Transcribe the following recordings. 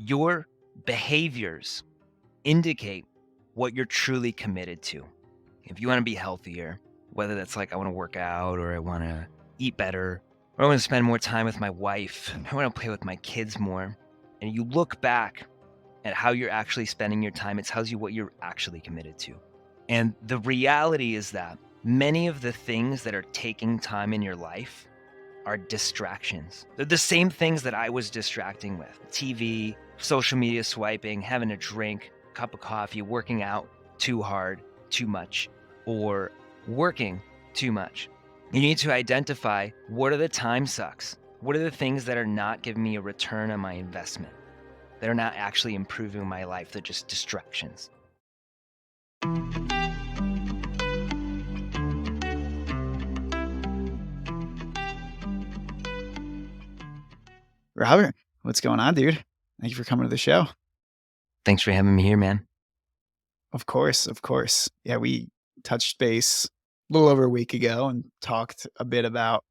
Your behaviors indicate what you're truly committed to. If you want to be healthier, whether that's like I want to work out or I want to eat better, or I want to spend more time with my wife, I want to play with my kids more, and you look back at how you're actually spending your time, it tells you what you're actually committed to. And the reality is that many of the things that are taking time in your life are distractions. They're the same things that I was distracting with: TV, social media swiping, having a drink, cup of coffee, working out too hard, too much, or working too much. You need to identify, what are the time sucks? What are the things that are not giving me a return on my investment? That are not actually improving my life. They're just distractions. Robert, what's going on, dude? Thank you for coming to the show. Thanks for having me here, man. Of course, of course. Yeah, we touched base a little over a week ago and talked a bit about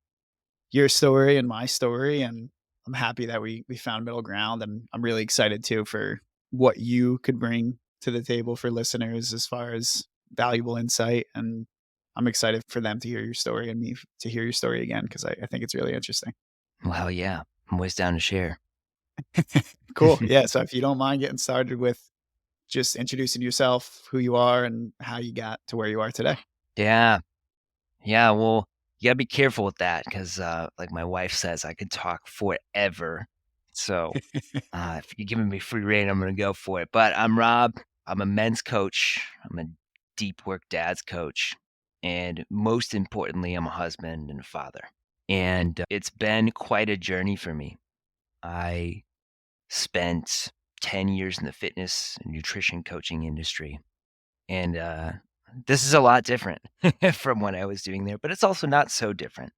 your story and my story, and I'm happy that we found middle ground, and I'm really excited too for what you could bring to the table for listeners as far as valuable insight, and I'm excited for them to hear your story and me to hear your story again because I think it's really interesting. Well, hell yeah. I'm always down to share. Cool. Yeah. So if you don't mind getting started with just introducing yourself, who you are, and how you got to where you are today. Yeah. Yeah. Well, you gotta be careful with that because, like my wife says, I could talk forever. So if you're giving me free reign, I'm going to go for it. But I'm Rob. I'm a men's coach. I'm a deep work dad's coach. And most importantly, I'm a husband and a father. And it's been quite a journey for me. I spent 10 years in the fitness and nutrition coaching industry. And this is a lot different from what I was doing there, but it's also not so different.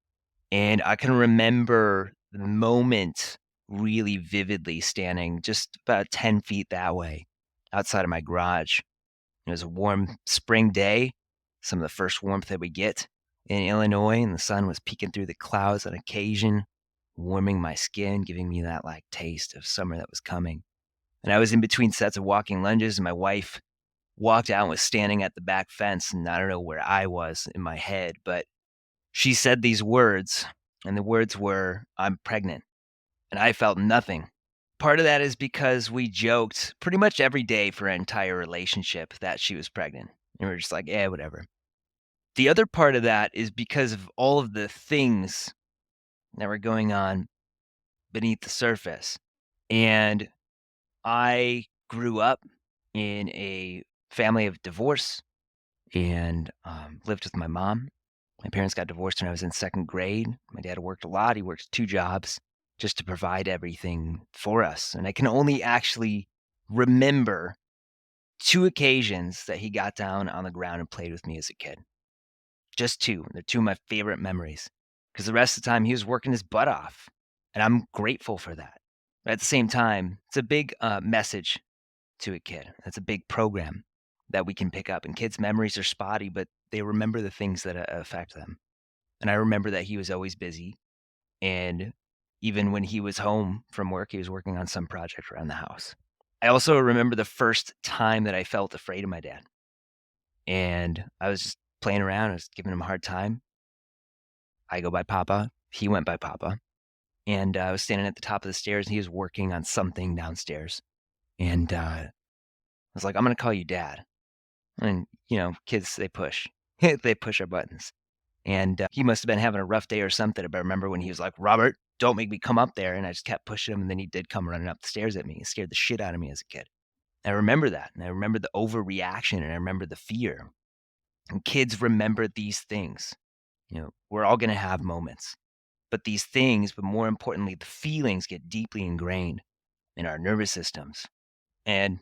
And I can remember the moment really vividly, standing just about 10 feet that way outside of my garage. It was a warm spring day, some of the first warmth that we get in Illinois, and the sun was peeking through the clouds on occasion, warming my skin, giving me that like taste of summer that was coming. And I was in between sets of walking lunges, and my wife walked out and was standing at the back fence, and I don't know where I was in my head, but she said these words, and the words were, "I'm pregnant." And I felt nothing. Part of that is because we joked pretty much every day for our entire relationship that she was pregnant. And we are just like, "Eh, whatever." The other part of that is because of all of the things that were going on beneath the surface. And I grew up in a family of divorce and lived with my mom. My parents got divorced when I was in second grade. My dad worked a lot. He worked 2 jobs just to provide everything for us. And I can only actually remember 2 occasions that he got down on the ground and played with me as a kid. Just 2. They're 2 of my favorite memories because the rest of the time he was working his butt off. And I'm grateful for that. But at the same time, it's a big message to a kid. That's a big program that we can pick up. And kids' memories are spotty, but they remember the things that affect them. And I remember that he was always busy. And even when he was home from work, he was working on some project around the house. I also remember the first time that I felt afraid of my dad. And I was just playing around. I was giving him a hard time. I go by Papa. He went by Papa. And I was standing at the top of the stairs, and he was working on something downstairs. And I was like, "I'm going to call you Dad." And, kids, they push. They push our buttons. And he must have been having a rough day or something, but I remember when he was like, "Robert, don't make me come up there," and I just kept pushing him, and then he did come running up the stairs at me. It scared the shit out of me as a kid. I remember that, and I remember the overreaction, and I remember the fear. And kids remember these things. We're all gonna have moments, but these things, but more importantly, the feelings get deeply ingrained in our nervous systems. And,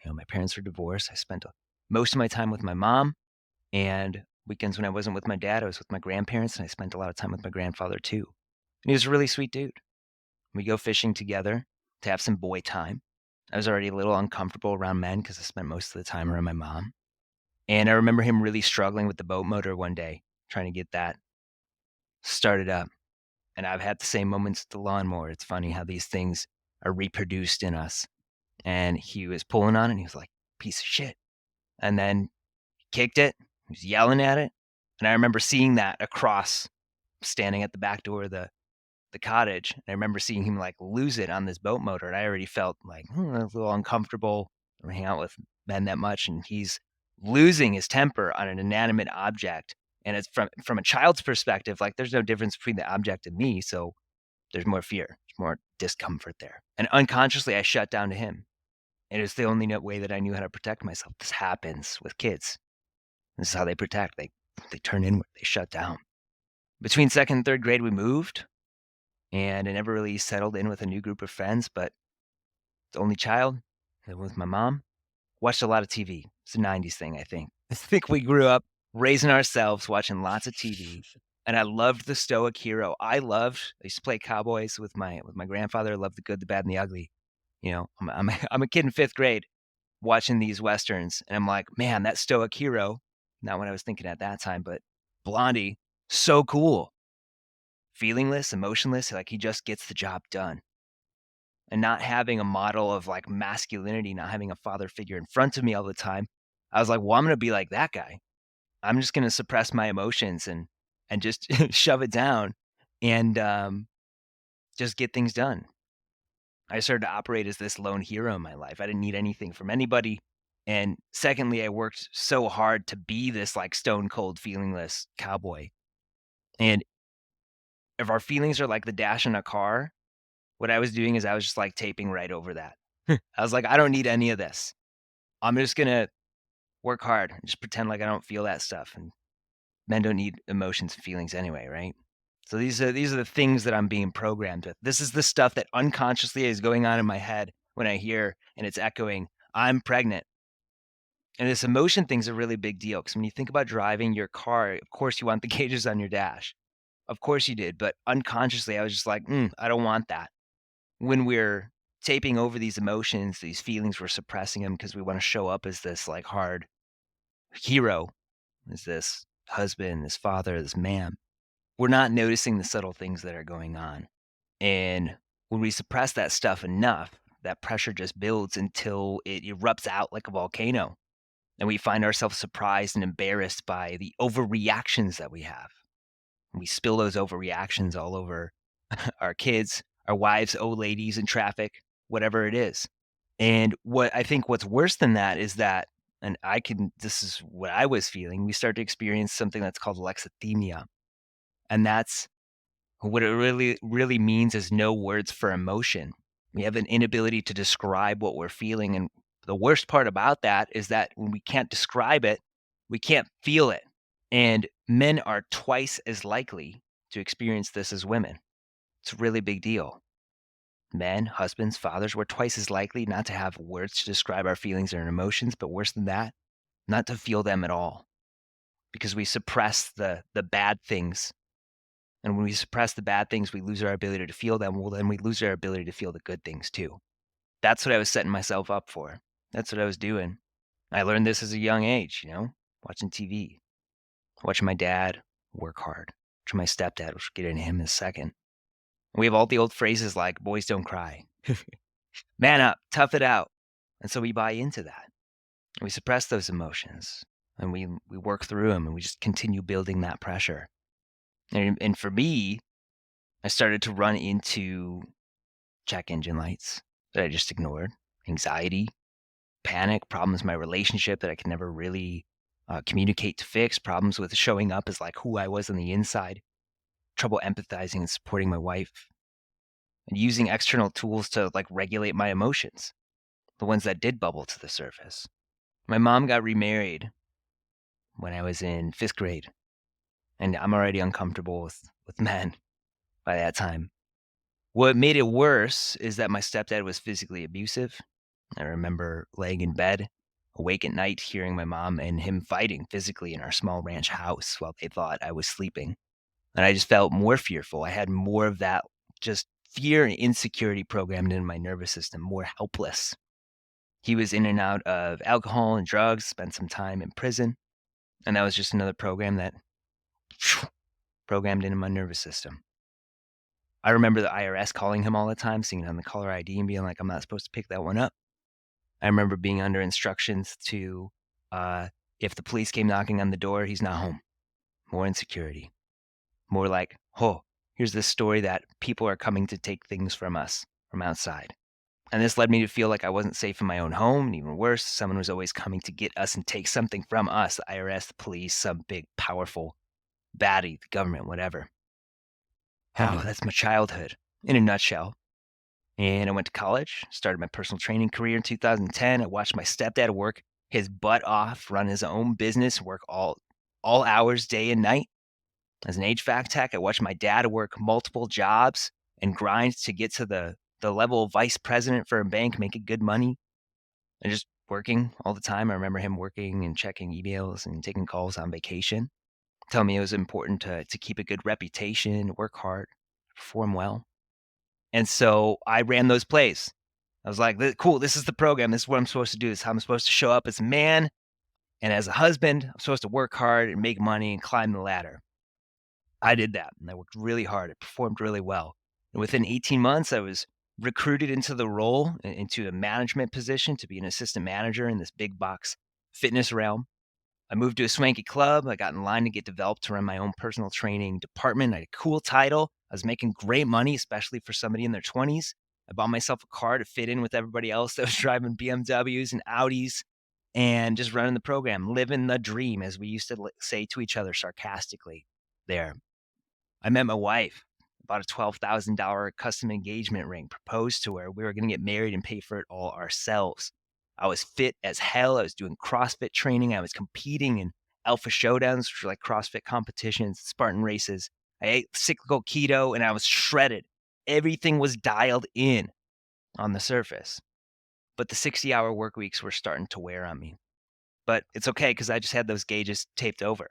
my parents were divorced. I spent most of my time with my mom, and weekends when I wasn't with my dad, I was with my grandparents, and I spent a lot of time with my grandfather too. And he was a really sweet dude. We go fishing together to have some boy time. I was already a little uncomfortable around men because I spent most of the time around my mom. And I remember him really struggling with the boat motor one day, trying to get that started up. And I've had the same moments with the lawnmower. It's funny how these things are reproduced in us. and he was pulling on it, and he was like, "Piece of shit," and then kicked it. He was yelling at it, and I remember seeing that across, standing at the back door of the cottage, and I remember seeing him, like, lose it on this boat motor, and I already felt like, a little uncomfortable. I don't hang out with men that much, and he's losing his temper on an inanimate object, and it's from a child's perspective, like, there's no difference between the object and me, so there's more fear, there's more discomfort there, and unconsciously, I shut down to him, and it's the only way that I knew how to protect myself. This happens with kids. This is how they protect. They turn inward, they shut down. Between 2nd and 3rd grade, we moved, and I never really settled in with a new group of friends, but the only child, living with my mom, watched a lot of TV. It's a '90s thing, I think. I think we grew up raising ourselves, watching lots of TV, and I loved the stoic hero. I used to play cowboys with my grandfather. I loved the good, the bad, and the ugly. You know, I'm a kid in 5th grade watching these westerns, and I'm like, "Man, that stoic hero," not what I was thinking at that time, but Blondie, so cool. Feelingless, emotionless, like he just gets the job done. And not having a model of, like, masculinity, not having a father figure in front of me all the time, I was like, "Well, I'm gonna be like that guy. I'm just gonna suppress my emotions and just shove it down and, just get things done." I started to operate as this lone hero in my life. I didn't need anything from anybody, and secondly, I worked so hard to be this, like, stone cold feelingless cowboy, and if our feelings are like the dash in a car, what I was doing is I was just, like, taping right over that. I was like, "I don't need any of this. I'm just gonna work hard and just pretend like I don't feel that stuff, and men don't need emotions and feelings anyway, right?" So these are the things that I'm being programmed with. This is the stuff that unconsciously is going on in my head when I hear and it's echoing, "I'm pregnant." And this emotion thing's a really big deal because when you think about driving your car, of course you want the gauges on your dash. Of course you did, but unconsciously I was just like, I don't want that." When we're taping over these emotions, these feelings, we're suppressing them because we wanna show up as this, like, hard hero, as this husband, this father, this man. We're not noticing the subtle things that are going on, and when we suppress that stuff enough, that pressure just builds until it erupts out like a volcano, and we find ourselves surprised and embarrassed by the overreactions that we have. And we spill those overreactions all over our kids, our wives, old ladies in traffic, whatever it is. And what I think what's worse than that is that, and I can this is what I was feeling, we start to experience something that's called alexithymia. And that's what it really means is no words for emotion. We have an inability to describe what we're feeling. And the worst part about that is that when we can't describe it, we can't feel it. And men are twice as likely to experience this as women. It's a really big deal. Men, husbands, fathers, we're twice as likely not to have words to describe our feelings and emotions, but worse than that, not to feel them at all because we suppress the bad things. And when we suppress the bad things, we lose our ability to feel them. Well, then we lose our ability to feel the good things too. That's what I was setting myself up for. That's what I was doing. I learned this as a young age, watching TV, watching my dad work hard, watching my stepdad, which we'll get into him in a second. We have all the old phrases like boys don't cry, man up, tough it out. And so we buy into that. We suppress those emotions and we work through them and we just continue building that pressure. And for me, I started to run into check engine lights that I just ignored, anxiety, panic, problems in my relationship that I could never really communicate to fix, problems with showing up as like who I was on the inside, trouble empathizing and supporting my wife, and using external tools to like regulate my emotions, the ones that did bubble to the surface. My mom got remarried when I was in 5th grade, and I'm already uncomfortable with men by that time. What made it worse is that my stepdad was physically abusive. I remember laying in bed, awake at night, hearing my mom and him fighting physically in our small ranch house while they thought I was sleeping. And I just felt more fearful. I had more of that just fear and insecurity programmed into my nervous system, more helpless. He was in and out of alcohol and drugs, spent some time in prison. And that was just another program that programmed into my nervous system. I remember the IRS calling him all the time, seeing it on the caller ID and being like, "I'm not supposed to pick that one up." I remember being under instructions to, if the police came knocking on the door, he's not home. More insecurity. More like, "Oh, here's this story that people are coming to take things from us from outside." And this led me to feel like I wasn't safe in my own home, and even worse, someone was always coming to get us and take something from us, the IRS, the police, some big, powerful baddie, the government, whatever. Oh, Heavy. that's my childhood in a nutshell. And I went to college, started my personal training career in 2010. I watched my stepdad work his butt off, run his own business, work all hours, day and night. As an HVAC tech, I watched my dad work multiple jobs and grind to get to the level of vice president for a bank, making good money and just working all the time. I remember him working and checking emails and taking calls on vacation, telling me it was important to keep a good reputation, work hard, perform well. And so I ran those plays. I was like, cool, this is the program. This is what I'm supposed to do. This is how I'm supposed to show up as a man and as a husband. I'm supposed to work hard and make money and climb the ladder. I did that, and I worked really hard. I performed really well. And within 18 months, I was recruited into the role, into a management position to be an assistant manager in this big box fitness realm. I moved to a swanky club. I got in line to get developed to run my own personal training department. I had a cool title. I was making great money, especially for somebody in their 20s. I bought myself a car to fit in with everybody else that was driving BMWs and Audis and just running the program, living the dream, as we used to say to each other sarcastically there. I met my wife, bought a $12,000 custom engagement ring, proposed to her. We were going to get married and pay for it all ourselves. I was fit as hell. I was doing CrossFit training. I was competing in alpha showdowns, which are like CrossFit competitions, Spartan races. I ate cyclical keto and I was shredded. Everything was dialed in on the surface. But the 60-hour work weeks were starting to wear on me. But it's okay because I just had those gauges taped over.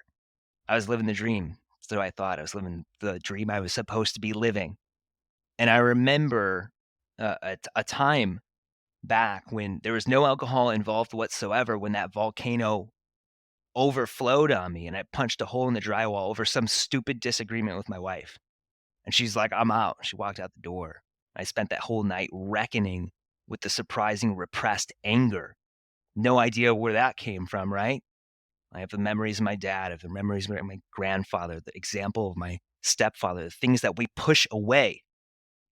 I was living the dream. So I thought I was living the dream I was supposed to be living. And I remember a time back when there was no alcohol involved whatsoever, when that volcano overflowed on me and I punched a hole in the drywall over some stupid disagreement with my wife. And she's like, I'm out. She walked out the door. I spent that whole night reckoning with the surprising repressed anger. No idea where that came from, right? I have the memories of my dad, I have the memories of my grandfather, the example of my stepfather, the things that we push away.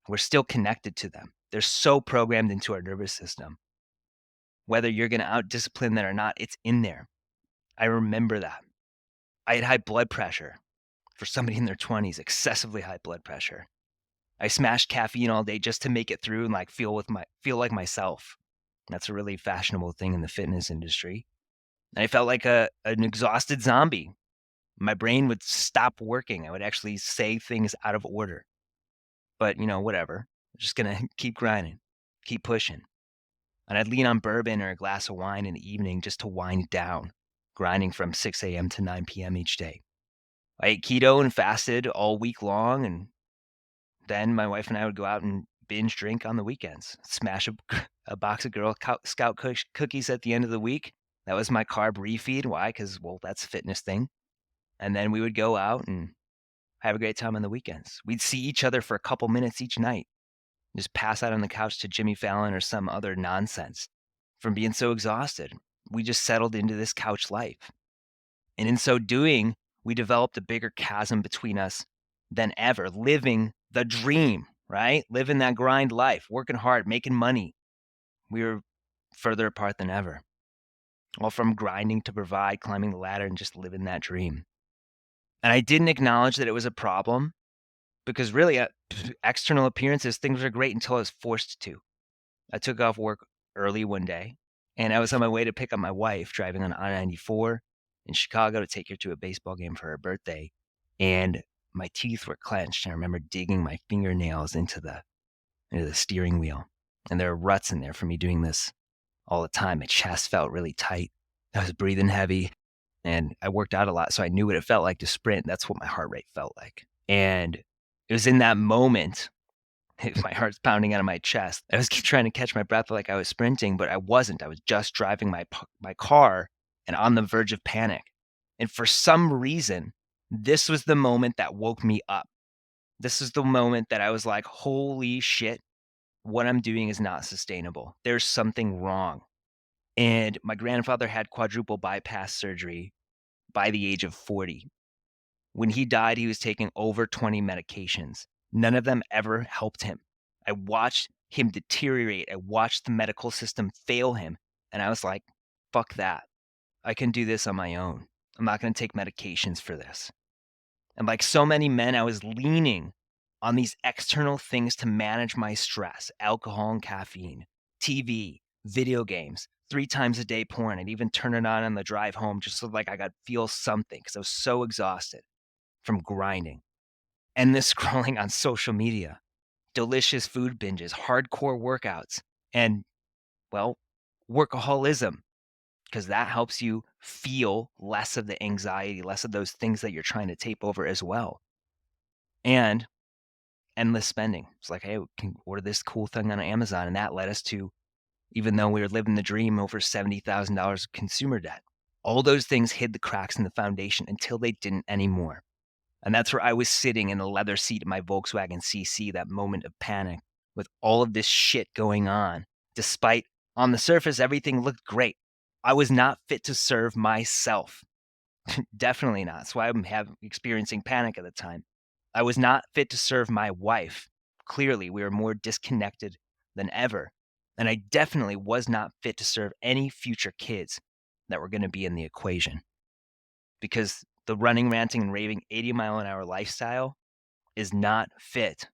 We're still connected to them. They're so programmed into our nervous system. Whether you're going to out discipline that or not, it's in there. I remember that. I had high blood pressure for somebody in their 20s, excessively high blood pressure. I smashed caffeine all day just to make it through and like feel like myself. That's a really fashionable thing in the fitness industry. And I felt like an exhausted zombie. My brain would stop working. I would actually say things out of order. But, whatever. I'm just gonna keep grinding, keep pushing. And I'd lean on bourbon or a glass of wine in the evening just to wind down, grinding from 6 a.m. to 9 p.m. each day. I ate keto and fasted all week long, and then my wife and I would go out and binge drink on the weekends, smash a box of Girl Scout cookies at the end of the week. That was my carb refeed. Why? Because, well, that's a fitness thing. And then we would go out and have a great time on the weekends. We'd see each other for a couple minutes each night, just pass out on the couch to Jimmy Fallon or some other nonsense from being so exhausted. We just settled into this couch life. And in so doing, we developed a bigger chasm between us than ever, living the dream, right? Living that grind life, working hard, making money. We were further apart than ever. All from grinding to provide, climbing the ladder, and just living that dream. And I didn't acknowledge that it was a problem because really, external appearances, things were great until I was forced to. I took off work early one day, and I was on my way to pick up my wife driving on I-94 in Chicago to take her to a baseball game for her birthday, and my teeth were clenched. I remember digging my fingernails into the steering wheel, and there are ruts in there for me doing this all the time. My chest felt really tight. I was breathing heavy, and I worked out a lot, so I knew what it felt like to sprint. That's what my heart rate felt like. And it was in that moment, my heart's pounding out of my chest. I was trying to catch my breath like I was sprinting, but I wasn't. I was just driving my car and on the verge of panic. And for some reason, this was the moment that woke me up. This is the moment that I was like, holy shit, what I'm doing is not sustainable. There's something wrong. And my grandfather had quadruple bypass surgery by the age of 40. When he died, he was taking over 20 medications. None of them ever helped him. I watched him deteriorate. I watched the medical system fail him. And I was like, fuck that. I can do this on my own. I'm not going to take medications for this. And like so many men, I was leaning on these external things to manage my stress: alcohol and caffeine, TV, video games, 3 times a day porn. I'd even turn it on the drive home just so like I could feel something because I was so exhausted from grinding. Endless scrolling on social media, delicious food binges, hardcore workouts, and, well, workaholism, because that helps you feel less of the anxiety, less of those things that you're trying to tape over as well. And endless spending. It's like, hey, we can order this cool thing on Amazon. And that led us to, even though we were living the dream, over $70,000 of consumer debt. All those things hid the cracks in the foundation until they didn't anymore. And that's where I was sitting in the leather seat of my Volkswagen CC, that moment of panic with all of this shit going on. Despite on the surface, everything looked great. I was not fit to serve myself. Definitely not. That's why I'm experiencing panic at the time. I was not fit to serve my wife. Clearly, we were more disconnected than ever. And I definitely was not fit to serve any future kids that were going to be in the equation. Because the running, ranting, and raving 80-mile-an-hour lifestyle is not fit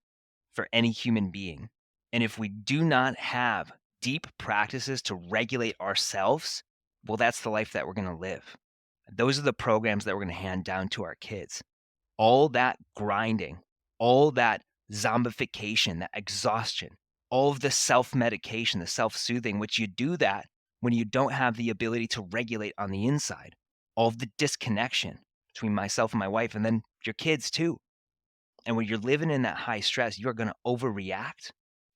for any human being. And if we do not have deep practices to regulate ourselves, well, that's the life that we're going to live. Those are the programs that we're going to hand down to our kids. All that grinding, all that zombification, that exhaustion, all of the self-medication, the self-soothing, which you do that when you don't have the ability to regulate on the inside. All of the disconnection between myself and my wife, and then your kids too. And when you're living in that high stress, you're going to overreact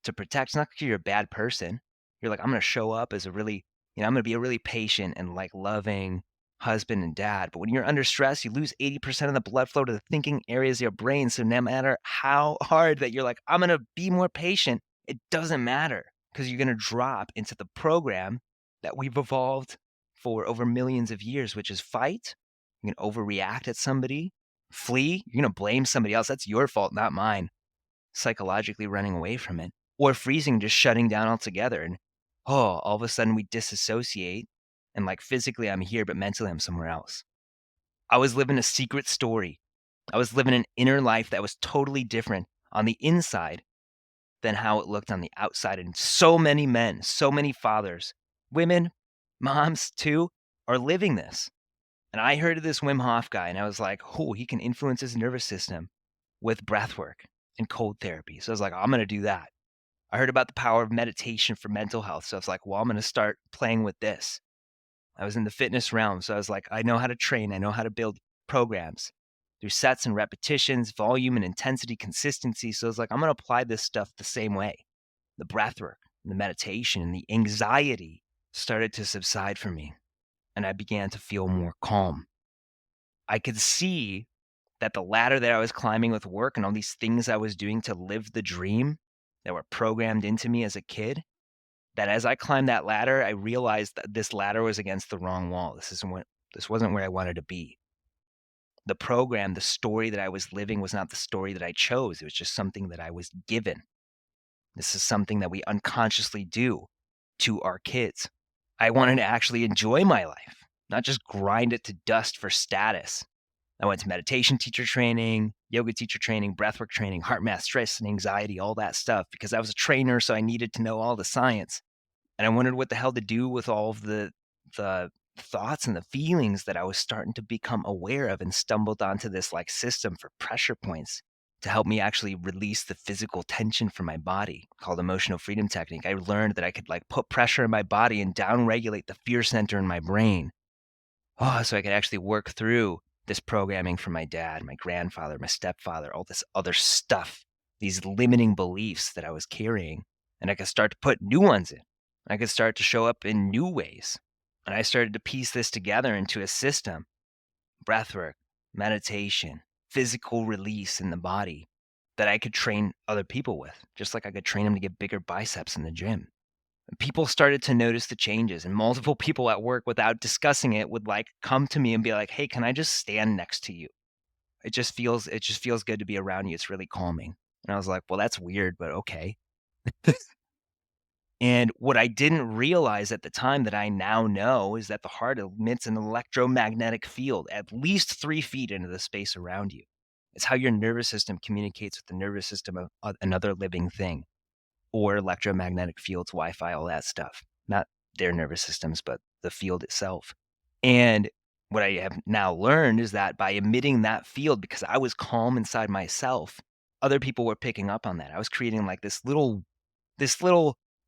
to protect. It's not because you're a bad person. You're like, I'm going to show up as a really, I'm going to be a really patient and like loving husband and dad. But when you're under stress, you lose 80% of the blood flow to the thinking areas of your brain. So no matter how hard that you're like, I'm going to be more patient, it doesn't matter because you're going to drop into the program that we've evolved for over millions of years, which is fight. You can overreact at somebody, flee. You're going to blame somebody else. That's your fault, not mine. Psychologically running away from it, or freezing, just shutting down altogether. And all of a sudden we disassociate. And like physically I'm here, but mentally I'm somewhere else. I was living a secret story. I was living an inner life that was totally different on the inside than how it looked on the outside. And so many men, so many fathers, women, moms too, are living this. And I heard of this Wim Hof guy, and I was like, oh, he can influence his nervous system with breathwork and cold therapy. So I was like, I'm going to do that. I heard about the power of meditation for mental health. So I was like, well, I'm going to start playing with this. I was in the fitness realm. So I was like, I know how to train. I know how to build programs through sets and repetitions, volume and intensity, consistency. So I was like, I'm going to apply this stuff the same way. The breathwork, the meditation, and the anxiety started to subside for me. And I began to feel more calm. I could see that the ladder that I was climbing with work and all these things I was doing to live the dream that were programmed into me as a kid, that as I climbed that ladder, I realized that this ladder was against the wrong wall. This wasn't where I wanted to be. The program, the story that I was living was not the story that I chose. It was just something that I was given. This is something that we unconsciously do to our kids. I wanted to actually enjoy my life, not just grind it to dust for status. I went to meditation teacher training, yoga teacher training, breathwork training, heart math, stress and anxiety, all that stuff, because I was a trainer, so I needed to know all the science. And I wondered what the hell to do with all of the thoughts and the feelings that I was starting to become aware of, and stumbled onto this like system for pressure points to help me actually release the physical tension from my body, called emotional freedom technique. I learned that I could like put pressure in my body and downregulate the fear center in my brain. So I could actually work through this programming from my dad, my grandfather, my stepfather, all this other stuff, these limiting beliefs that I was carrying. And I could start to put new ones in. I could start to show up in new ways. And I started to piece this together into a system: breathwork, meditation, physical release in the body that I could train other people with, just like I could train them to get bigger biceps in the gym. People started to notice the changes, and multiple people at work, without discussing it, would, like, come to me and be like, "Hey, can I just stand next to you? It just feels good to be around you, it's really calming." And I was like, "Well, that's weird, but okay." And what I didn't realize at the time that I now know is that the heart emits an electromagnetic field at least 3 feet into the space around you. It's how your nervous system communicates with the nervous system of another living thing, or electromagnetic fields, Wi-Fi, all that stuff. Not their nervous systems, but the field itself. And what I have now learned is that by emitting that field, because I was calm inside myself, other people were picking up on that. I was creating like this little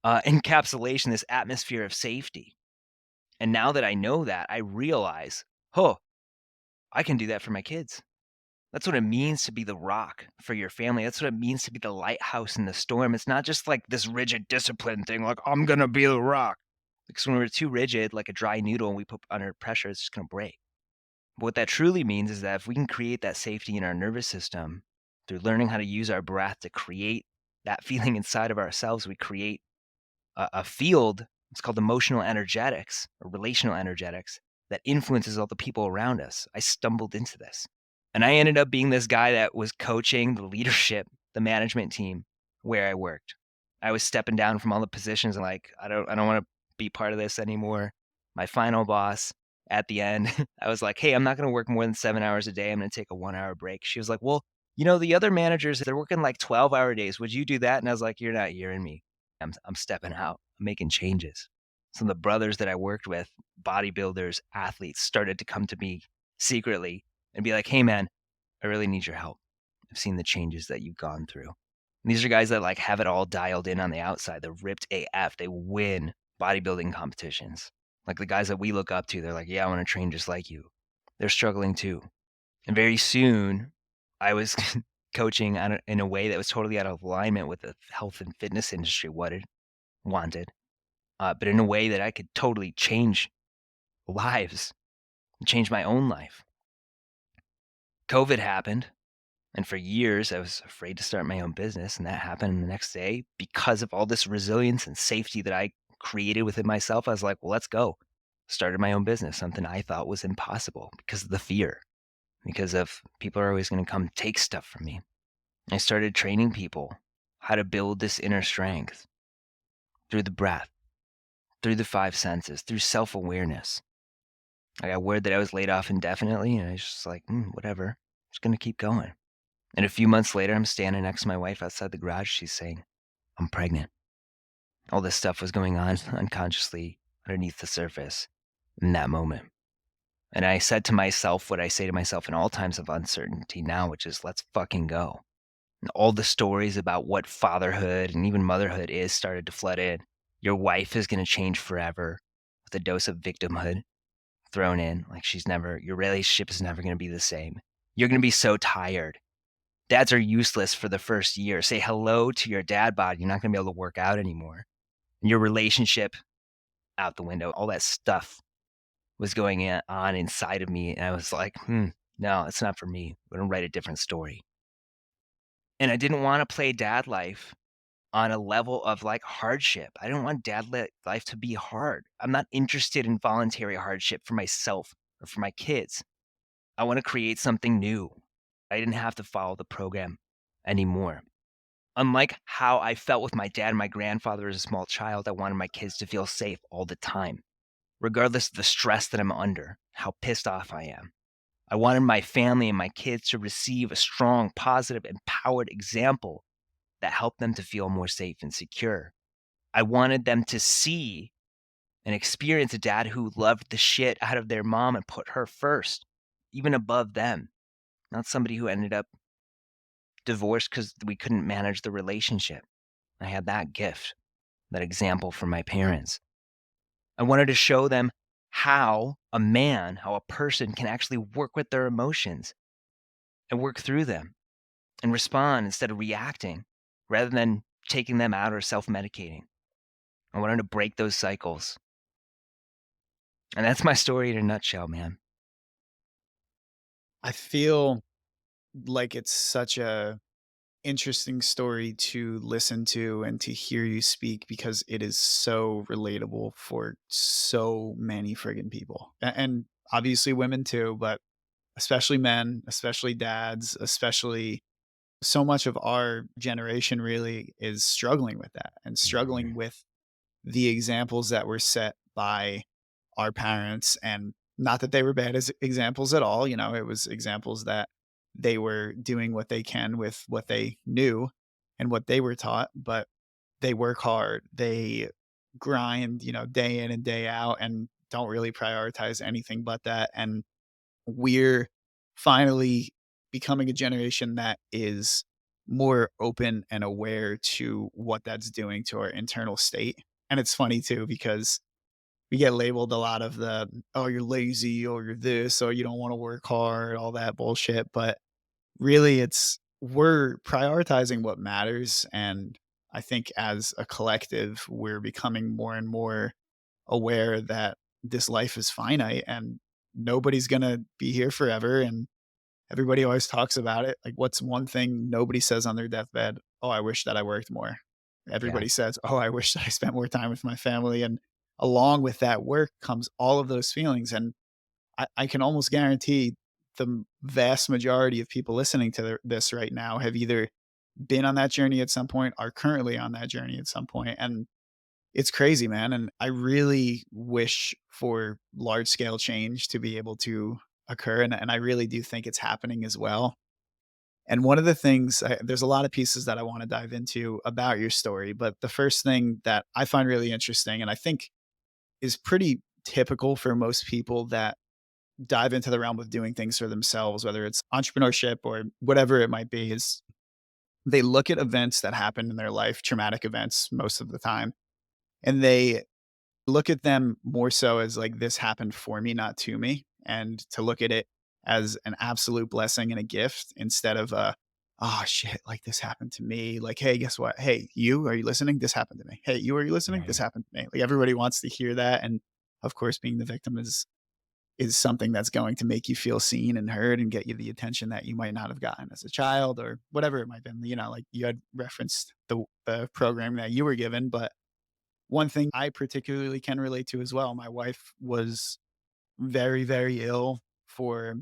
encapsulation, this atmosphere of safety. And now that I know that, I realize, oh, I can do that for my kids. That's what it means to be the rock for your family. That's what it means to be the lighthouse in the storm. It's not just like this rigid discipline thing, like, I'm going to be the rock. Because when we're too rigid, like a dry noodle, and we put under pressure, it's just going to break. But what that truly means is that if we can create that safety in our nervous system through learning how to use our breath to create that feeling inside of ourselves, we create a field. It's called emotional energetics or relational energetics that influences all the people around us. I stumbled into this. And I ended up being this guy that was coaching the leadership, the management team where I worked. I was stepping down from all the positions and like, I don't want to be part of this anymore. My final boss at the end, I was like, hey, I'm not going to work more than 7 hours a day. I'm going to take a 1 hour break. She was like, well, the other managers, they're working like 12-hour days. Would you do that? And I was like, you're not hearing me. I'm stepping out. I'm making changes. Some of the brothers that I worked with, bodybuilders, athletes, started to come to me secretly and be like, hey, man, I really need your help. I've seen the changes that you've gone through. And these are guys that like have it all dialed in on the outside. They're ripped AF. They win bodybuilding competitions. Like the guys that we look up to, they're like, yeah, I want to train just like you. They're struggling too. And very soon, I was coaching in a way that was totally out of alignment with the health and fitness industry, what it wanted, but in a way that I could totally change lives, change my own life. COVID happened. And for years, I was afraid to start my own business. And that happened the next day because of all this resilience and safety that I created within myself. I was like, well, let's go. Started my own business, something I thought was impossible because of the fear, because of people are always going to come take stuff from me. I started training people how to build this inner strength through the breath, through the five senses, through self awareness. I got word that I was laid off indefinitely, and I was just like, whatever, I'm just going to keep going. And a few months later, I'm standing next to my wife outside the garage. She's saying, I'm pregnant. All this stuff was going on unconsciously underneath the surface in that moment. And I said to myself what I say to myself in all times of uncertainty now, which is, let's fucking go. And all the stories about what fatherhood and even motherhood is started to flood in. Your wife is going to change forever with a dose of victimhood thrown in. Like your relationship is never going to be the same. You're going to be so tired. Dads are useless for the first year. Say hello to your dad bod. You're not going to be able to work out anymore. And your relationship out the window. All that stuff was going on inside of me. And I was like, no, it's not for me. I'm going to write a different story. And I didn't want to play dad life on a level of like hardship. I didn't want life to be hard. I'm not interested in voluntary hardship for myself or for my kids. I want to create something new. I didn't have to follow the program anymore. Unlike how I felt with my dad and my grandfather as a small child, I wanted my kids to feel safe all the time, regardless of the stress that I'm under, how pissed off I am. I wanted my family and my kids to receive a strong, positive, empowered example that helped them to feel more safe and secure. I wanted them to see and experience a dad who loved the shit out of their mom and put her first, even above them, not somebody who ended up divorced because we couldn't manage the relationship. I had that gift, that example from my parents. I wanted to show them how how a person can actually work with their emotions and work through them and respond instead of reacting rather than taking them out or self medicating. I wanted to break those cycles. And that's my story in a nutshell, man. I feel like it's such a interesting story to listen to and to hear you speak because it is so relatable for so many friggin' people. And obviously women too, but especially men, especially dads, especially so much of our generation really is struggling with that and struggling Mhm. with the examples that were set by our parents. And not that they were bad as examples at all, it was examples that they were doing what they can with what they knew and what they were taught, but they work hard, they grind, day in and day out, and don't really prioritize anything but that. And we're finally becoming a generation that is more open and aware to what that's doing to our internal state. And it's funny too because we get labeled a lot of the, oh, you're lazy or you're this or you don't want to work hard, all that bullshit. But really, we're prioritizing what matters. And I think as a collective, we're becoming more and more aware that this life is finite and nobody's going to be here forever. And everybody always talks about it. Like, what's one thing nobody says on their deathbed? Oh, I wish that I worked more. Yeah. Everybody says, oh, I wish that I spent more time with my family. And along with that work comes all of those feelings. And I can almost guarantee the vast majority of people listening to this right now have either been on that journey at some point, are currently on that journey at some point. And it's crazy, man, and I really wish for large scale change to be able to occur, and I really do think it's happening as well. And one of the things there's a lot of pieces that I wanna dive into about your story, but the first thing that I find really interesting, and I think is pretty typical for most people that dive into the realm of doing things for themselves, whether it's entrepreneurship or whatever it might be, is they look at events that happen in their life, traumatic events most of the time, and they look at them more so as like this happened for me, not to me, and to look at it as an absolute blessing and a gift instead of a, oh shit, like this happened to me. Like, hey, guess what? Hey, you, are you listening? This happened to me. Hey, you, are you listening? This Right. happened to me. Like everybody wants to hear that. And of course, being the victim is something that's going to make you feel seen and heard and get you the attention that you might not have gotten as a child or whatever it might have been. Like you had referenced the program that you were given, but one thing I particularly can relate to as well, my wife was very, very ill for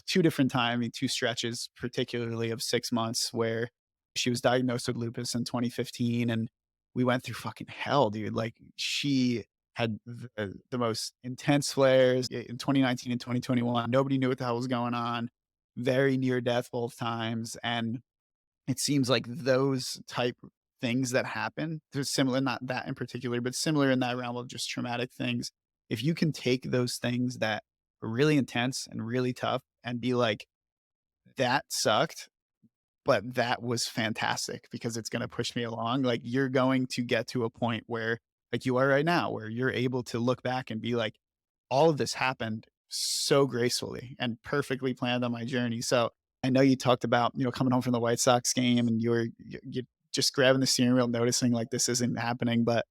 2 different time I mean, 2 stretches, particularly of 6 months, where she was diagnosed with lupus in 2015, and we went through fucking hell, dude. Like, she had the most intense flares in 2019 and 2021. Nobody knew what the hell was going on. Very near death both times, and it seems like those type things that happen, they're similar, not that in particular, but similar in that realm of just traumatic things. If you can take those things that are really intense and really tough and be like, that sucked, but that was fantastic because it's going to push me along. Like you're going to get to a point where, like you are right now, where you're able to look back and be like, all of this happened so gracefully and perfectly planned on my journey. So I know you talked about, coming home from the White Sox game and you just grabbing the steering wheel, noticing like this isn't happening. But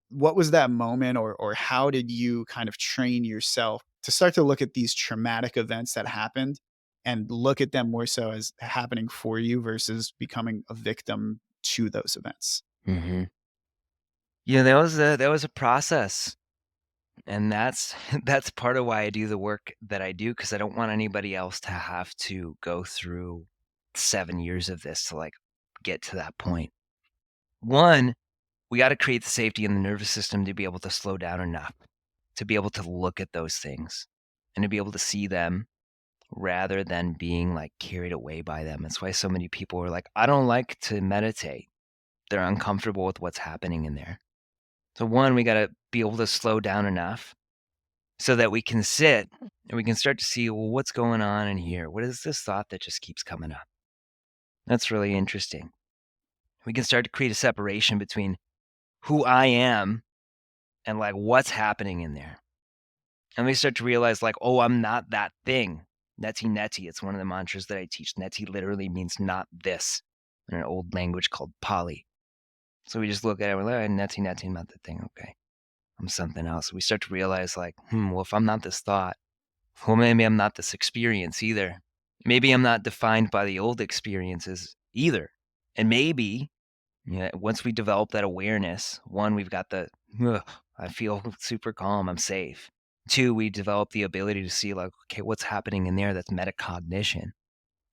what was that moment or how did you kind of train yourself to start to look at these traumatic events that happened and look at them more so as happening for you versus becoming a victim to those events? Mhm. Yeah, that was a process, and that's that's part of why I do the work that I do because I don't want anybody else to have to go through 7 years of this to, like, get to that point. One, we gotta create the safety in the nervous system to be able to slow down enough, to be able to look at those things, and to be able to see them rather than being, like, carried away by them. That's why so many people are like, "I don't like to meditate." They're uncomfortable with what's happening in there. So, one, we gotta be able to slow down enough so that we can sit and we can start to see, well, what's going on in here? What is this thought that just keeps coming up? That's really interesting. We can start to create a separation between who I am and like what's happening in there. And we start to realize, like, oh, I'm not that thing. Neti neti. It's one of the mantras that I teach. Neti literally means not this in an old language called Pali. So we just look at it, we're like, neti neti, not the thing. Okay. I'm something else. We start to realize, like, well, if I'm not this thought, well, maybe I'm not this experience either. Maybe I'm not defined by the old experiences. either. And maybe, yeah, once we develop that awareness, one, we've got the, "Ugh, I feel super calm, I'm safe." Two, we develop the ability to see like, okay, what's happening in there that's metacognition.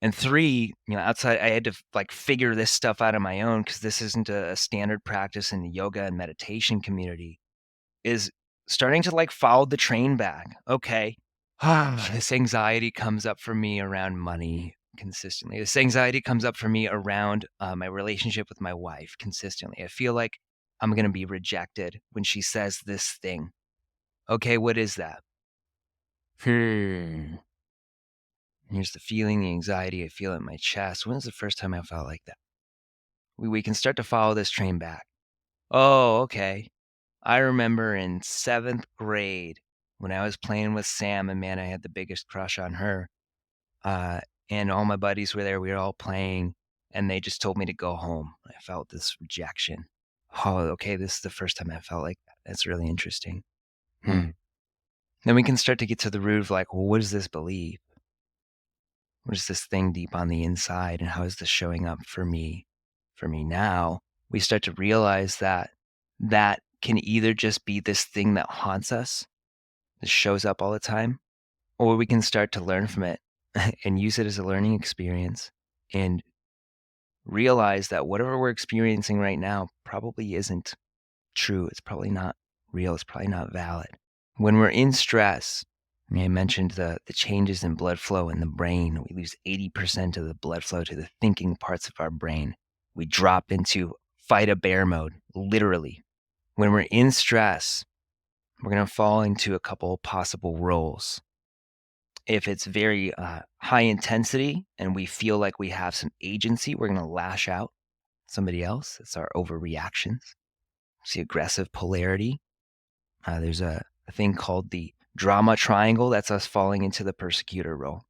And three, outside, I had to like figure this stuff out on my own because this isn't a standard practice in the yoga and meditation community, is starting to like follow the train back. Okay. This anxiety comes up for me around money consistently. This anxiety comes up for me around my relationship with my wife consistently. I feel like I'm going to be rejected when she says this thing. Okay, what is that? Hmm. Here's the feeling, the anxiety I feel in my chest. When was the first time I felt like that? We can start to follow this train back. Oh, okay. I remember in 7th grade when I was playing with Sam, and man, I had the biggest crush on her. Uh, and all my buddies were there. We were all playing, and they just told me to go home. I felt this rejection. Oh, okay. This is the first time I felt like that. That's really interesting. Then we can start to get to the root of like, well, what does this believe? What is this thing deep on the inside? And how is this showing up for me? For me now, we start to realize that that can either just be this thing that haunts us, that shows up all the time, or we can start to learn from it and use it as a learning experience and realize that whatever we're experiencing right now probably isn't true. It's probably not real. It's probably not valid. When we're in stress, I mentioned the changes in blood flow in the brain. We lose 80% of the blood flow to the thinking parts of our brain. We drop into fight a bear mode, literally. When we're in stress, we're going to fall into a couple possible roles. If it's very high intensity and we feel like we have some agency, we're going to lash out at somebody else. It's our overreactions. See aggressive polarity. There's a thing called the drama triangle. That's us falling into the persecutor role.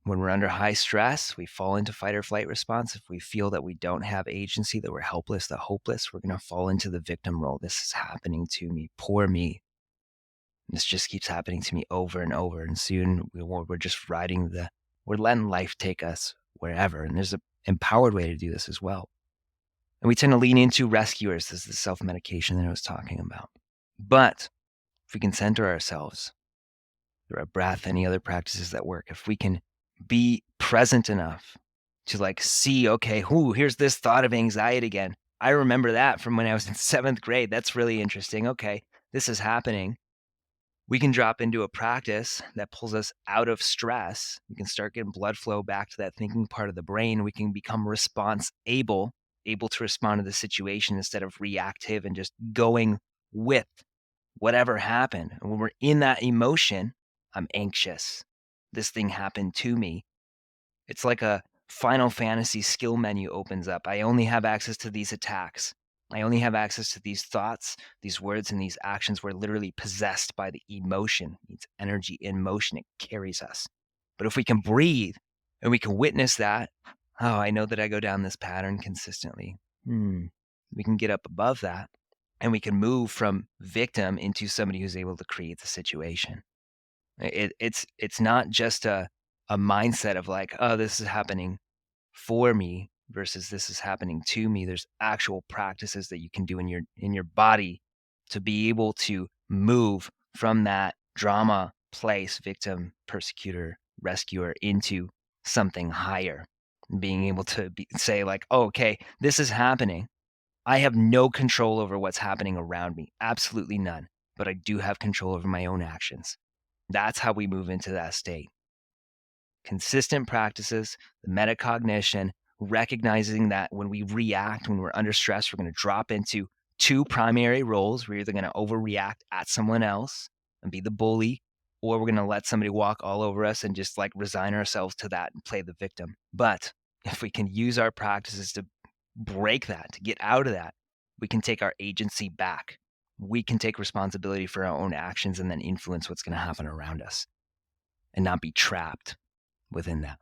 When we're under high stress, we fall into fight or flight response. If we feel that we don't have agency, that we're helpless, that hopeless, we're going to fall into the victim role. This is happening to me. Poor me. This just keeps happening to me over and over. And soon we're just we're letting life take us wherever. And there's an empowered way to do this as well. And we tend to lean into rescuers. This is the self medication that I was talking about. But if we can center ourselves through our breath, any other practices that work, if we can be present enough to like see, okay, here's this thought of anxiety again. I remember that from when I was in 7th grade. That's really interesting. Okay, this is happening. We can drop into a practice that pulls us out of stress. We can start getting blood flow back to that thinking part of the brain. We can become able to respond to the situation instead of reactive and just going with whatever happened. And when we're in that emotion, I'm anxious. This thing happened to me. It's like a Final Fantasy skill menu opens up. I only have access to these attacks. I only have access to these thoughts, these words, and these actions. We're literally possessed by the emotion. It's energy in motion. It carries us. But if we can breathe and we can witness that, oh, I know that I go down this pattern consistently. We can get up above that and we can move from victim into somebody who's able to create the situation. It's not just a mindset of like, oh, this is happening for me versus this is happening to me. There's actual practices that you can do in your body to be able to move from that drama place, victim, persecutor, rescuer into something higher. Being able to say like, oh, okay, this is happening. I have no control over what's happening around me. Absolutely none. But I do have control over my own actions. That's how we move into that state. Consistent practices, the metacognition, recognizing that when we react, when we're under stress, we're going to drop into two primary roles. We're either going to overreact at someone else and be the bully, or we're going to let somebody walk all over us and just like resign ourselves to that and play the victim. But if we can use our practices to break that, to get out of that, we can take our agency back. We can take responsibility for our own actions and then influence what's going to happen around us and not be trapped within that.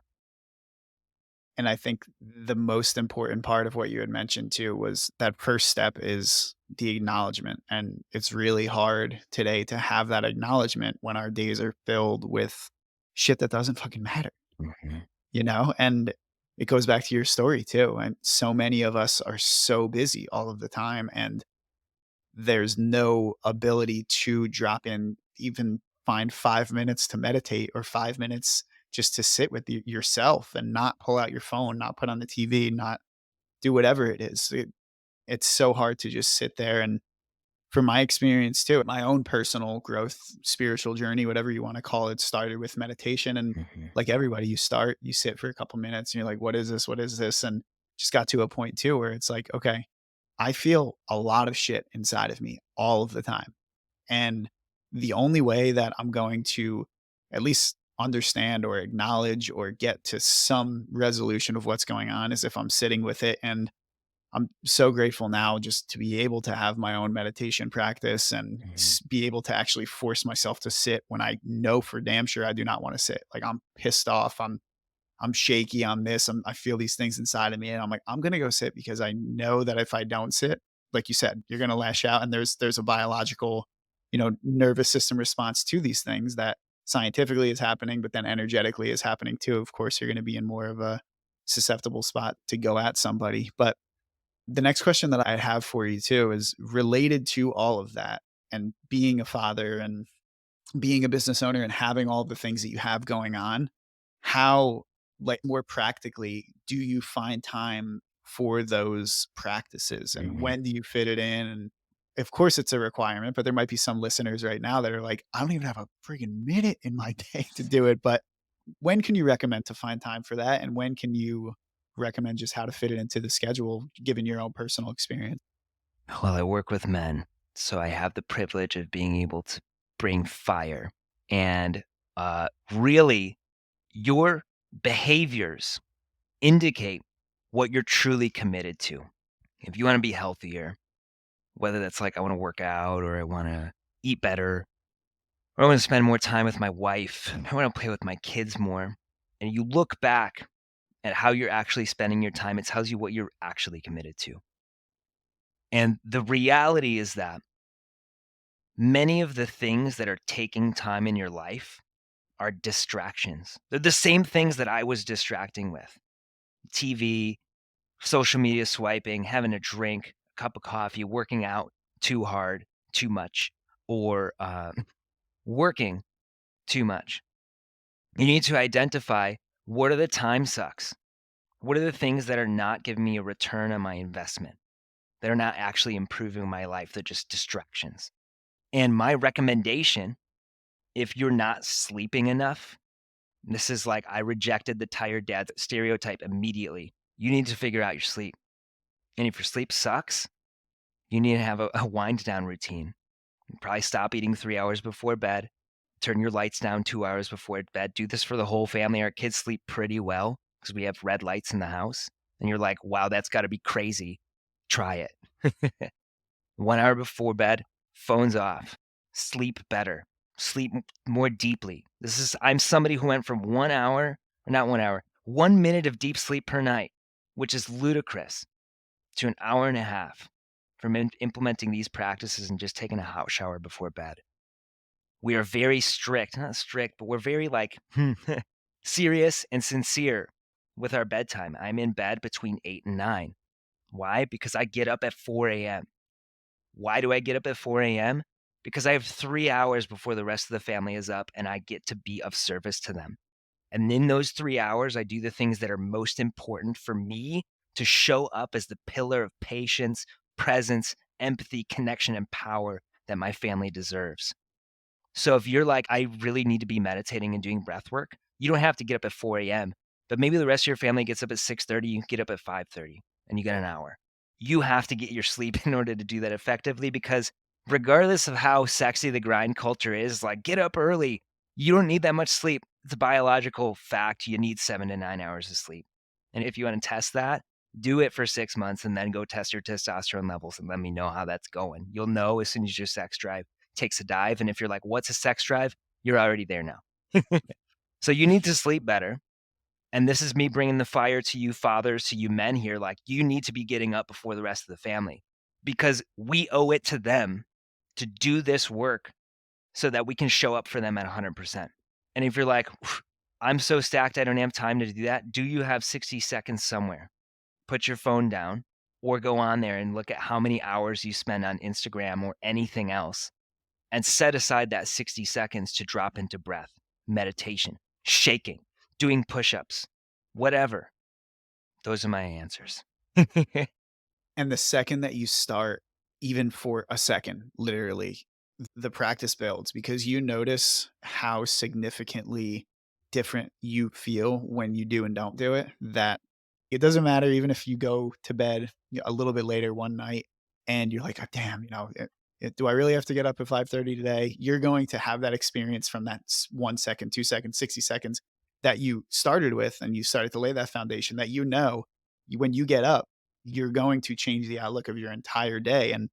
And I think the most important part of what you had mentioned too was that first step is the acknowledgement. And it's really hard today to have that acknowledgement when our days are filled with shit that doesn't fucking matter, Mhm. you know? And it goes back to your story too. And so many of us are so busy all of the time, and there's no ability to drop in, even find 5 minutes to meditate or 5 minutes just to sit with yourself and not pull out your phone, not put on the TV, not do whatever it is. It's so hard to just sit there. And from my experience too, my own personal growth, spiritual journey, whatever you want to call it, started with meditation. And Mhm. like everybody, you sit for a couple minutes and you're like, what is this? What is this? And just got to a point too where it's like, okay, I feel a lot of shit inside of me all of the time. And the only way that I'm going to at least understand or acknowledge or get to some resolution of what's going on is if I'm sitting with it. And I'm so grateful now just to be able to have my own meditation practice and Mhm. be able to actually force myself to sit when I know for damn sure I do not want to sit. Like I'm pissed off, I'm shaky on this. I feel these things inside of me, and I'm like, I'm gonna go sit because I know that if I don't sit, like you said, you're gonna lash out, and there's a biological, nervous system response to these things that scientifically is happening, but then energetically is happening too. Of course, you're gonna be in more of a susceptible spot to go at somebody. But the next question that I have for you too is related to all of that and being a father and being a business owner and having all the things that you have going on. How, like, more practically, do you find time for those practices, and Mhm. when do you fit it in? And of course it's a requirement, but there might be some listeners right now that are like, I don't even have a freaking minute in my day to do it. But when can you recommend to find time for that? And when can you recommend just how to fit it into the schedule, given your own personal experience? Well, I work with men, so I have the privilege of being able to bring fire. And really, your behaviors indicate what you're truly committed to. If you want to be healthier, whether that's like I want to work out or I want to eat better or I want to spend more time with my wife, I want to play with my kids more. And you look back at how you're actually spending your time, it tells you what you're actually committed to. And the reality is that many of the things that are taking time in your life are distractions. They're the same things that I was distracting with TV, social media swiping, having a drink, a cup of coffee, working out too hard, too much, or working too much. You need to identify what are the time sucks? What are the things that are not giving me a return on my investment? That are not actually improving my life. They're just distractions. And my recommendation, if you're not sleeping enough, this is like I rejected the tired dad stereotype immediately. You need to figure out your sleep. And if your sleep sucks, you need to have a wind down routine. Probably stop eating 3 hours before bed. Turn your lights down 2 hours before bed. Do this for the whole family. Our kids sleep pretty well because we have red lights in the house. And you're like, wow, that's got to be crazy. Try it. 1 hour before bed, phones off. Sleep better. Sleep more deeply. I'm somebody who went from 1 hour, or not 1 hour, 1 minute of deep sleep per night, which is ludicrous, to an hour and a half from implementing these practices and just taking a hot shower before bed. We are very strict, not strict, but we're very like serious and sincere with our bedtime. I'm in bed between 8 and 9. Why? Because I get up at 4 a.m. Why do I get up at 4 a.m.? Because I have 3 hours before the rest of the family is up and I get to be of service to them. And in those 3 hours, I do the things that are most important for me to show up as the pillar of patience, presence, empathy, connection, and power that my family deserves. So if you're like, I really need to be meditating and doing breath work, you don't have to get up at 4 a.m. But maybe the rest of your family gets up at 6:30, you get up at 5:30 and you get an hour. You have to get your sleep in order to do that effectively because regardless of how sexy the grind culture is, like get up early. You don't need that much sleep. It's a biological fact. You need 7 to 9 hours of sleep. And if you want to test that, do it for 6 months and then go test your testosterone levels and let me know how that's going. You'll know as soon as your sex drive takes a dive. And if you're like, what's a sex drive? You're already there now. So you need to sleep better. And this is me bringing the fire to you fathers, to you men here. Like, you need to be getting up before the rest of the family because we owe it to them to do this work so that we can show up for them at 100%. And if you're like, I'm so stacked I don't have time to do that. Do you have 60 seconds somewhere? Put your phone down or go on there and look at how many hours you spend on Instagram or anything else and set aside that 60 seconds to drop into breath, meditation, shaking, doing push ups, whatever. Those are my answers. And the second that you start, even for a second, literally, the practice builds because you notice how significantly different you feel when you do and don't do it. That it doesn't matter even if you go to bed a little bit later one night and you're like, oh, damn, do I really have to get up at 5:30 today? You're going to have that experience from that 1 second, 2 seconds, 60 seconds that you started with, and you started to lay that foundation that when you get up you're going to change the outlook of your entire day. And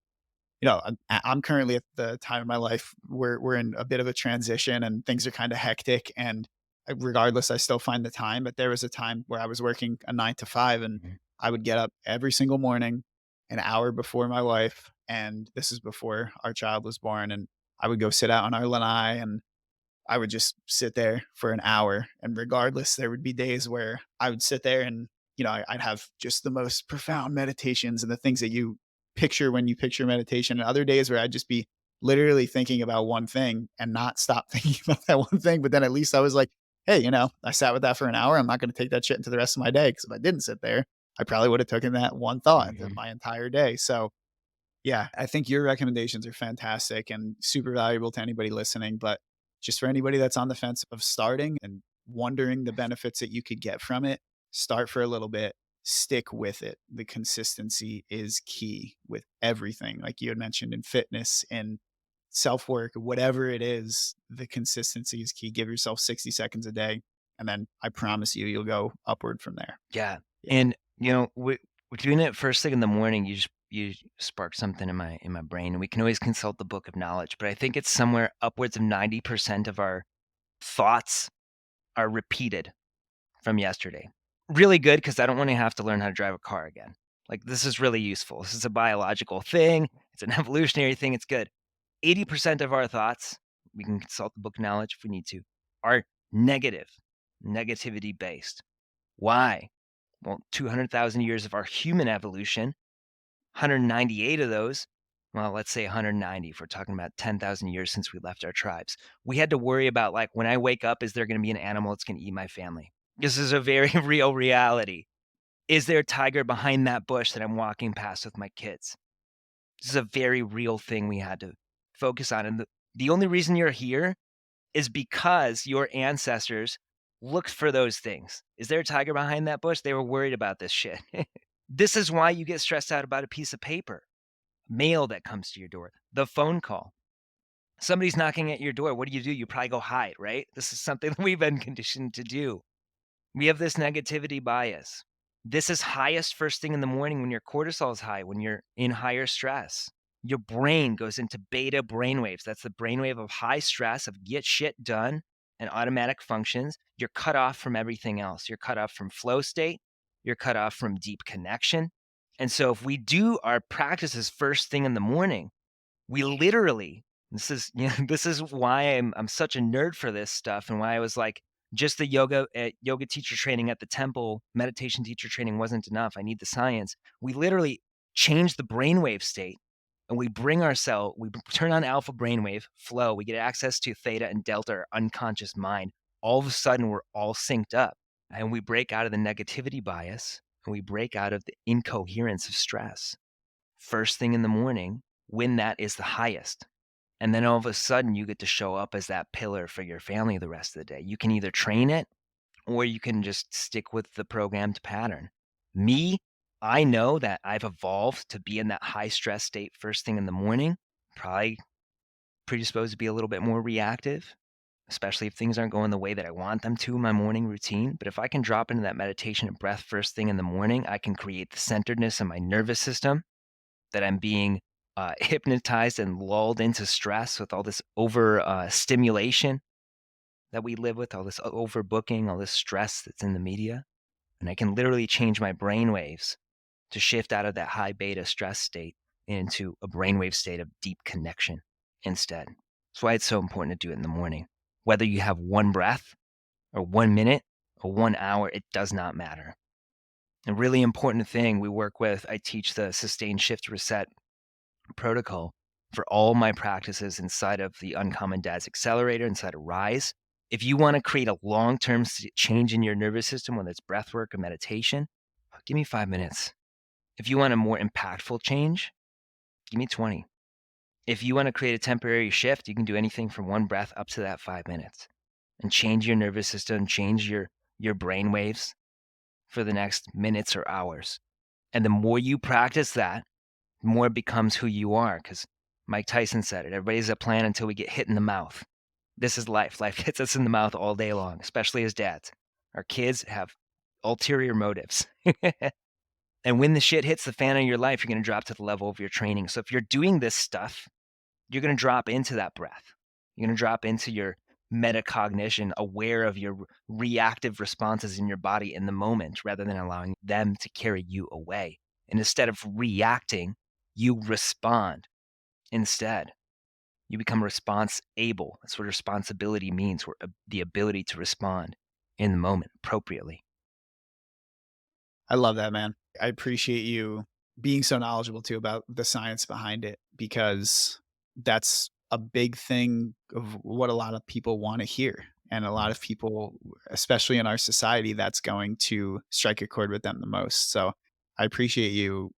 I'm currently at the time of my life where we're in a bit of a transition and things are kind of hectic. And regardless, I still find the time. But there was a time where I was working a 9 to 5, and Mhm, I would get up every single morning, an hour before my wife, and this is before our child was born. And I would go sit out on our lanai, and I would just sit there for an hour, and regardless, there would be days where I would sit there and, I'd have just the most profound meditations and the things that you picture when you picture meditation, and other days where I'd just be literally thinking about one thing and not stop thinking about that one thing, but then at least I was like, "Hey, I sat with that for an hour, I'm not gonna take that shit into the rest of my day because if I didn't sit there, I probably would have taken that one thought into mhm. my entire day." So yeah, I think your recommendations are fantastic and super valuable to anybody listening. But just for anybody that's on the fence of starting and wondering the benefits that you could get from it, start for a little bit, stick with it. The consistency is key with everything, like you had mentioned in fitness and self work, whatever it is, the consistency is key. Give yourself 60 seconds a day, and then I promise you, you'll go upward from there. Yeah, Yeah. and, we're doing it first thing in the morning, you sparked something in my brain, and we can always consult the book of knowledge, but I think it's somewhere upwards of 90% of our thoughts are repeated from yesterday. Really good because I don't wanna have to learn how to drive a car again. Like, this is really useful. This is a biological thing, it's an evolutionary thing, it's good. 80% of our thoughts, we can consult the book of knowledge if we need to, are negative, negativity based. Why? Well, 200,000 years of our human evolution, 198 of those, well, let's say 190 if we're talking about 10,000 years since we left our tribes. We had to worry about, like, when I wake up, is there going to be an animal that's going to eat my family? This is a very real reality. Is there a tiger behind that bush that I'm walking past with my kids? This is a very real thing we had to focus on. And the only reason you're here is because your ancestors looked for those things. Is there a tiger behind that bush? They were worried about this shit. This is why you get stressed out about a piece of paper, mail that comes to your door, the phone call. Somebody's knocking at your door. What do? You probably go hide, right? This is something that we've been conditioned to do. We have this negativity bias. This is highest first thing in the morning when your cortisol is high, when you're in higher stress. Your brain goes into beta brainwaves. That's the brainwave of high stress, of get shit done and automatic functions. You're cut off from everything else. You're cut off from flow state. You're cut off from deep connection. And so if we do our practices first thing in the morning, we literally this is this is why I'm such a nerd for this stuff and why I was like just the yoga teacher training at the temple, meditation teacher training wasn't enough. I need the science. We literally change the brainwave state and we bring ourselves we turn on alpha brainwave flow. We get access to theta and delta, our unconscious mind. All of a sudden we're all synced up and we break out of the negativity bias and we break out of the incoherence of stress first thing in the morning when that is the highest. And then all of a sudden, you get to show up as that pillar for your family the rest of the day. You can either train it or you can just stick with the programmed pattern. Me, I know that I've evolved to be in that high stress state first thing in the morning, probably predisposed to be a little bit more reactive, especially if things aren't going the way that I want them to in my morning routine. But if I can drop into that meditation and breath first thing in the morning, I can create the centeredness in my nervous system that I'm being hypnotized and lulled into stress with all this over stimulation that we live with, all this overbooking, all this stress that's in the media. And I can literally change my brain waves to shift out of that high beta stress state into a brainwave state of deep connection instead. That's why it's so important to do it in the morning. Whether you have one breath or 1 minute or 1 hour, it does not matter. A really important thing we work with, I teach the sustain shift reset protocol for all my practices inside of the Uncommon Dads Accelerator, inside of Rise. If you want to create a long-term change in your nervous system, whether it's breath work or meditation, give me 5 minutes. If you want a more impactful change, give me 20. If you want to create a temporary shift, you can do anything from one breath up to that 5 minutes and change your nervous system, change your brain waves for the next minutes or hours. And the more you practice that, the more it becomes who you are. Because Mike Tyson said it, everybody has a plan until we get hit in the mouth. This is life. Life hits us in the mouth all day long, especially as dads. Our kids have ulterior motives. And when the shit hits the fan of your life, you're going to drop to the level of your training. So if you're doing this stuff, you're going to drop into that breath. You're going to drop into your metacognition, aware of your reactive responses in your body in the moment rather than allowing them to carry you away. And instead of reacting, you respond instead. You become response able. That's what responsibility means, the ability to respond in the moment appropriately. I love that, man. I appreciate you being so knowledgeable too about the science behind it because that's a big thing of what a lot of people want to hear. And a lot of people, especially in our society, that's going to strike a chord with them the most. So I appreciate you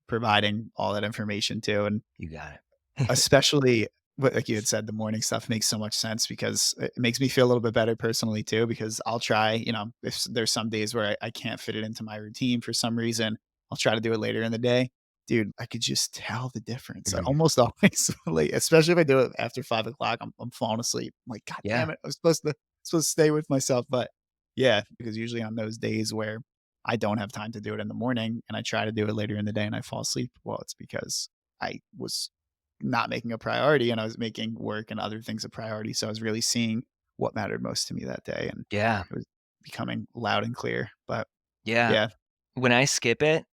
providing all that information too. And You got it. especially what like you had said, the morning stuff makes so much sense because it makes me feel a little bit better personally too, because I'll try, if there's some days where I can't fit it into my routine for some reason, I'll try to do it later in the day. Dude, I could just tell the difference. I Mhm. almost always late, especially if I do it after 5 o'clock, I'm falling asleep. I'm like, God Yeah. damn it. I was supposed to stay with myself. But yeah, because usually on those days where I don't have time to do it in the morning and I try to do it later in the day and I fall asleep, well, it's because I was not making a priority and I was making work and other things a priority. So I was really seeing what mattered most to me that day and Yeah. it was becoming loud and clear. But Yeah. yeah, When I skip it,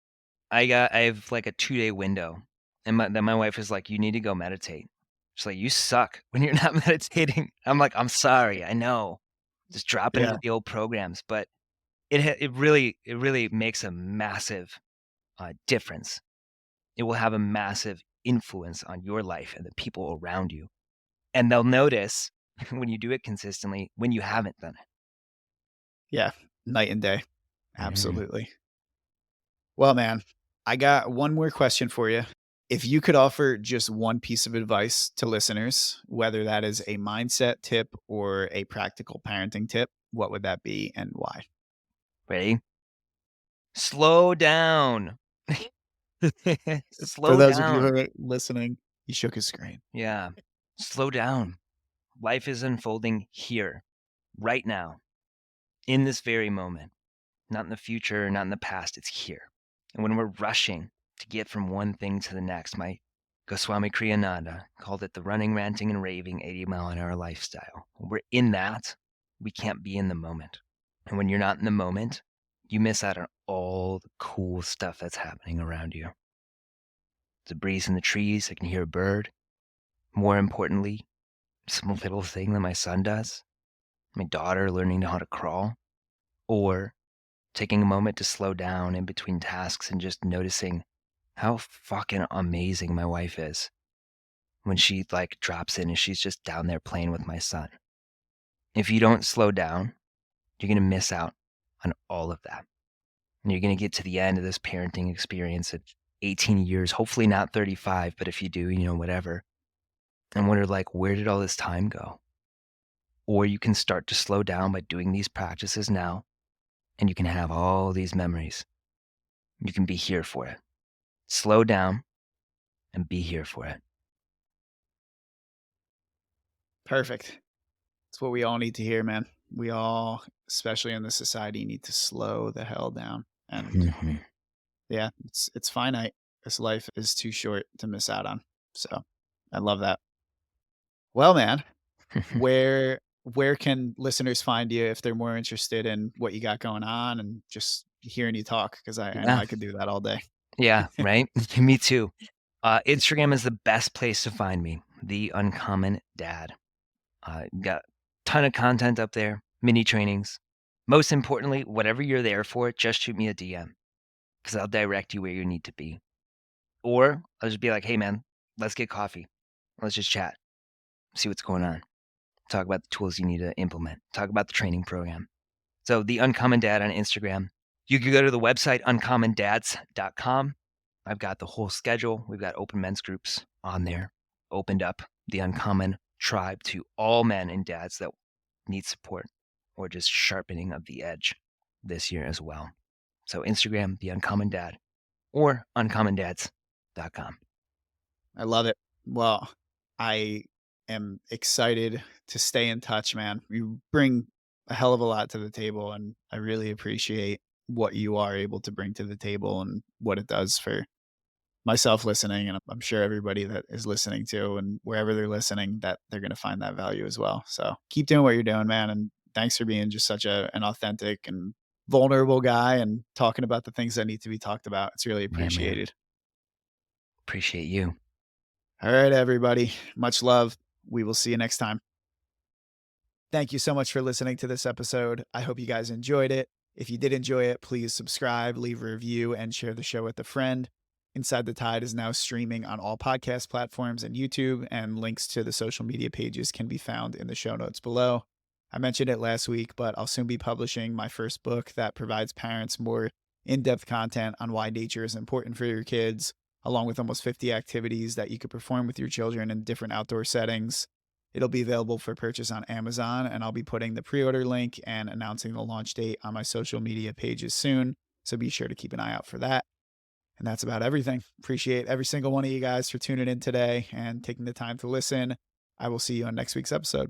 I have like a 2-day window. And then my wife is like, you need to go meditate. She's like, you suck when you're not meditating. I'm like, I'm sorry. I know. Just dropping yeah, into the old programs. But it really makes a massive difference. It will have a massive influence on your life and the people around you. And they'll notice when you do it consistently when you haven't done yeah, night and day. it. Mhm. Absolutely. Well, man, I got one more question for you. If you could offer just one piece of advice to listeners, whether that is a mindset tip or a practical parenting tip, what would that be and why? Ready? Slow down. For Slow those of you down. who are listening, he shook his screen. Yeah. Slow down. Life is unfolding here, right now, in this very moment. Not in the future, not in the past. It's here. And when we're rushing to get from one thing to the next, my Goswami Kriyananda called it the running, ranting, and raving 80-mile-an-hour lifestyle. When we're in that, we can't be in the moment. And when you're not in the moment, you miss out on all the cool stuff that's happening around you. The breeze in the trees, I can hear a bird. More importantly, some little thing that my son does, my daughter learning how to crawl, or taking a moment to slow down in between tasks and just noticing how fucking amazing my wife is when she like drops in and she's just down there playing with my son. If you don't slow down, you're going to miss out on all of that. And you're going to get to the end of this parenting experience at 18 years, hopefully not 35, but if you do, whatever, and wonder like, where did all this time go? Or you can start to slow down by doing these practices now, and you can have all these memories. You can be here for it. Slow down and be here for it. Perfect. It's what we all need to hear, man. We all, especially in this society, need to slow the hell down. And Mhm. yeah, it's finite. This life is too short to miss out on. So I love that. Well, man, where can listeners find you if they're more interested in what you got going on and just hearing you talk? Because I know Yeah, I could do that all day. yeah, right? Me too. Instagram is the best place to find me, the Uncommon Dad. Got a ton of content up there. mini trainings. Most importantly, whatever you're there for, just shoot me a DM because I'll direct you where you need to be. Or I'll just be like, hey, man, let's get coffee. Let's just chat, see what's going on. Talk about the tools you need to implement, talk about the training program. So, The Uncommon Dad on Instagram. You can go to the website, uncommondads.com. I've got the whole schedule. We've got open men's groups on there, opened up the Uncommon tribe to all men and dads that need support or just sharpening of the edge this year as well. So, Instagram, The Uncommon Dad, or uncommondads.com. I love it. Well, I am excited to stay in touch, man. You bring a hell of a lot to the table, and I really appreciate what you are able to bring to the table and what it does for myself listening. And I'm sure everybody that is listening to and wherever they're listening, that they're going to find that value as well. So keep doing what you're doing, man. And thanks for being just such an authentic and vulnerable guy and talking about the things that need to be talked about. It's really Yeah, man. appreciated. Appreciate you. All right, everybody. Much love. We will see you next time. Thank you so much for listening to this episode. I hope you guys enjoyed it. If you did enjoy it, please subscribe, leave a review, and share the show with a friend. Inside the Tide is now streaming on all podcast platforms and YouTube, and links to the social media pages can be found in the show notes below. I mentioned it last week, but I'll soon be publishing my first book that provides parents more in depth content on why nature is important for your kids, along with almost 50 activities that you could perform with your children in different outdoor settings. It'll be available for purchase on Amazon, and I'll be putting the pre-order link and announcing the launch date on my social media pages soon. So be sure to keep an eye out for that. And that's about everything. Appreciate every single one of you guys for tuning in today and taking the time to listen. I will see you on next week's episode.